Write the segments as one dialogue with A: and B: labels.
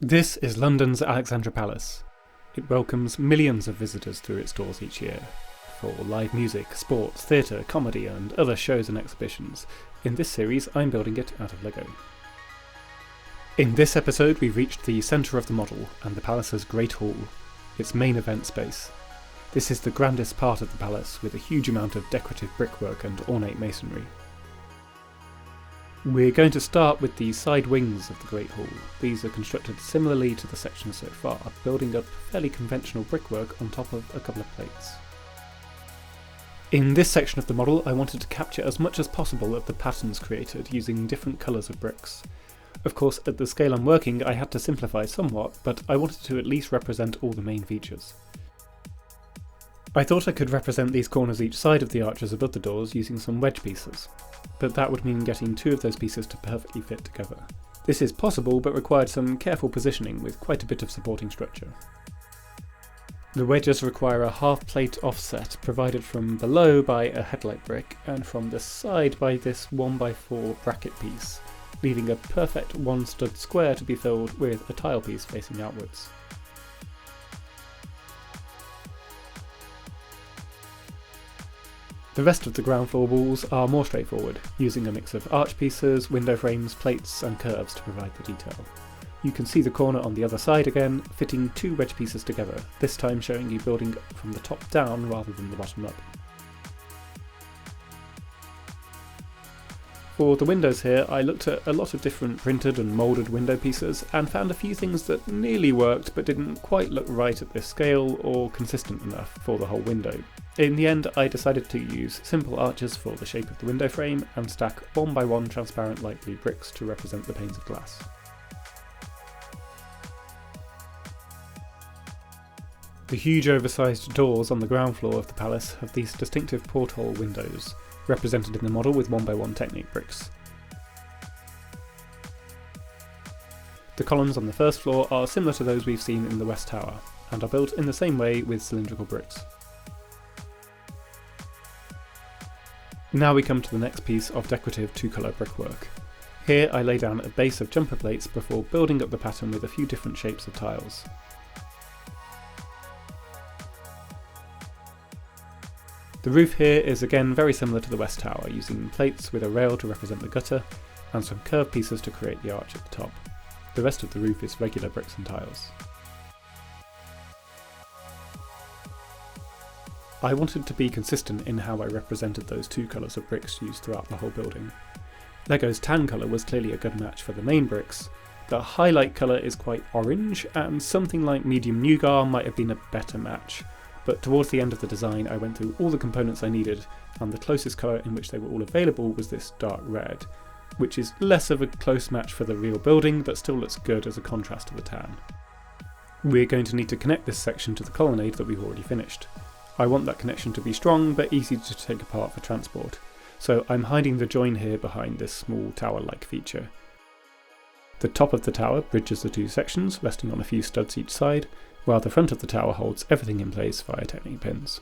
A: This is London's Alexandra Palace. It welcomes millions of visitors through its doors each year for live music, sports, theatre, comedy and other shows and exhibitions. In this series I'm building it out of Lego. In this episode we've reached the centre of the model and the palace's Great Hall, its main event space. This is the grandest part of the palace with a huge amount of decorative brickwork and ornate masonry. We're going to start with the side wings of the Great Hall. These are constructed similarly to the sections so far, building up fairly conventional brickwork on top of a couple of plates. In this section of the model I wanted to capture as much as possible of the patterns created using different colours of bricks. Of course, at the scale I'm working I had to simplify somewhat, but I wanted to at least represent all the main features. I thought I could represent these corners each side of the arches above the doors using some wedge pieces, but that would mean getting two of those pieces to perfectly fit together. This is possible, but required some careful positioning with quite a bit of supporting structure. The wedges require a half plate offset provided from below by a headlight brick and from the side by this 1x4 bracket piece, leaving a perfect one stud square to be filled with a tile piece facing outwards. The rest of the ground floor walls are more straightforward, using a mix of arch pieces, window frames, plates and curves to provide the detail. You can see the corner on the other side again, fitting two wedge pieces together, this time showing you building from the top down rather than the bottom up. For the windows here, I looked at a lot of different printed and moulded window pieces and found a few things that nearly worked but didn't quite look right at this scale or consistent enough for the whole window. In the end, I decided to use simple arches for the shape of the window frame and stack 1x1 transparent light blue bricks to represent the panes of glass. The huge oversized doors on the ground floor of the palace have these distinctive porthole windows, represented in the model with 1x1 Technique bricks. The columns on the first floor are similar to those we've seen in the West Tower, and are built in the same way with cylindrical bricks. Now we come to the next piece of decorative two-colour brickwork. Here I lay down a base of jumper plates before building up the pattern with a few different shapes of tiles. The roof here is again very similar to the West Tower, using plates with a rail to represent the gutter and some curved pieces to create the arch at the top. The rest of the roof is regular bricks and tiles. I wanted to be consistent in how I represented those two colours of bricks used throughout the whole building. Lego's tan colour was clearly a good match for the main bricks. The highlight colour is quite orange, and something like medium nougat might have been a better match. But towards the end of the design I went through all the components I needed, and the closest colour in which they were all available was this dark red, which is less of a close match for the real building but still looks good as a contrast to the tan. We're going to need to connect this section to the colonnade that we've already finished. I want that connection to be strong but easy to take apart for transport, so I'm hiding the join here behind this small tower-like feature. The top of the tower bridges the two sections, resting on a few studs each side, while the front of the tower holds everything in place via Technique pins.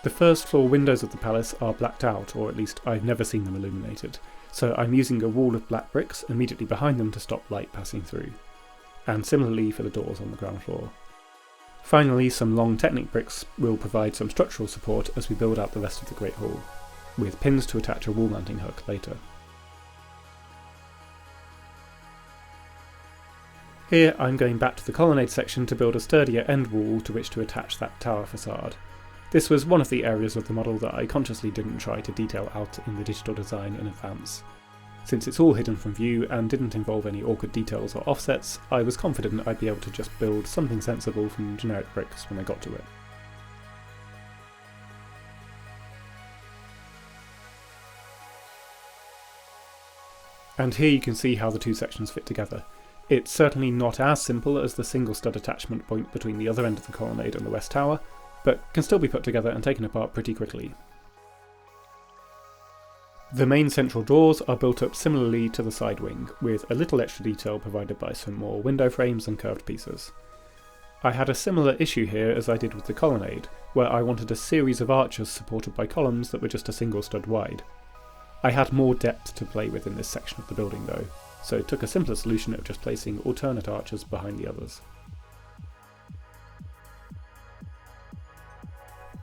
A: The first floor windows of the palace are blacked out, or at least I've never seen them illuminated, so I'm using a wall of black bricks immediately behind them to stop light passing through, and similarly for the doors on the ground floor. Finally, some long Technique bricks will provide some structural support as we build out the rest of the Great Hall, with pins to attach a wall mounting hook later. Here I'm going back to the colonnade section to build a sturdier end wall to which to attach that tower facade. This was one of the areas of the model that I consciously didn't try to detail out in the digital design in advance. Since it's all hidden from view and didn't involve any awkward details or offsets, I was confident I'd be able to just build something sensible from generic bricks when I got to it. And here you can see how the two sections fit together. It's certainly not as simple as the single stud attachment point between the other end of the colonnade and the West Tower, but can still be put together and taken apart pretty quickly. The main central doors are built up similarly to the side wing, with a little extra detail provided by some more window frames and curved pieces. I had a similar issue here as I did with the colonnade, where I wanted a series of arches supported by columns that were just a single stud wide. I had more depth to play with in this section of the building though, so took a simpler solution of just placing alternate arches behind the others.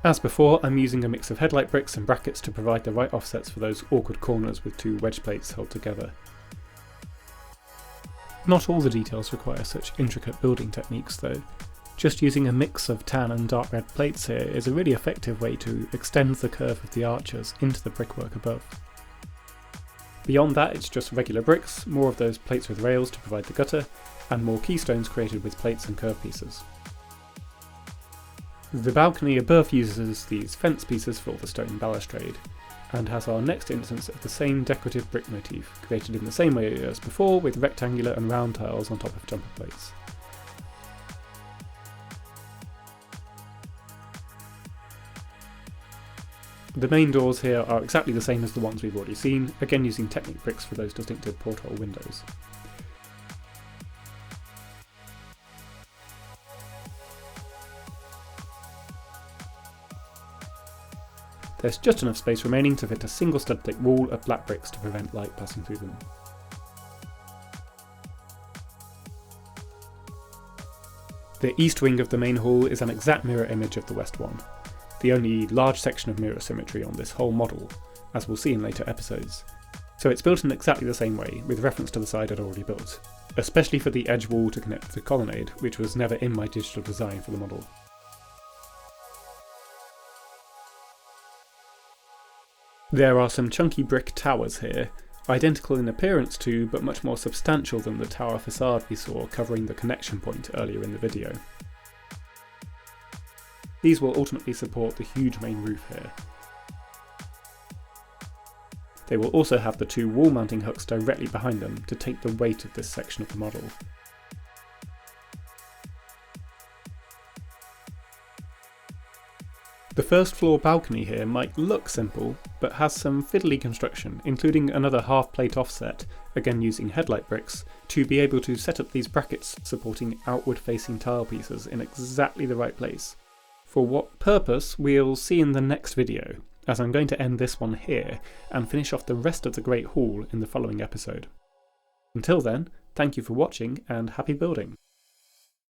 A: As before, I'm using a mix of headlight bricks and brackets to provide the right offsets for those awkward corners with two wedge plates held together. Not all the details require such intricate building techniques though. Just using a mix of tan and dark red plates here is a really effective way to extend the curve of the arches into the brickwork above. Beyond that, it's just regular bricks, more of those plates with rails to provide the gutter, and more keystones created with plates and curve pieces. The balcony above uses these fence pieces for the stone balustrade, and has our next instance of the same decorative brick motif, created in the same way as before with rectangular and round tiles on top of jumper plates. The main doors here are exactly the same as the ones we've already seen, again using Technic bricks for those distinctive porthole windows. There's just enough space remaining to fit a single stud thick wall of black bricks to prevent light passing through them. The east wing of the main hall is an exact mirror image of the west one, the only large section of mirror symmetry on this whole model, as we'll see in later episodes. So it's built in exactly the same way, with reference to the side I'd already built, especially for the edge wall to connect to the colonnade, which was never in my digital design for the model. There are some chunky brick towers here, identical in appearance to, but much more substantial than the tower facade we saw covering the connection point earlier in the video. These will ultimately support the huge main roof here. They will also have the two wall mounting hooks directly behind them to take the weight of this section of the model. The first floor balcony here might look simple, but has some fiddly construction, including another half plate offset, again using headlight bricks, to be able to set up these brackets supporting outward facing tile pieces in exactly the right place. For what purpose we'll see in the next video, as I'm going to end this one here and finish off the rest of the Great Hall in the following episode. Until then, thank you for watching and happy building!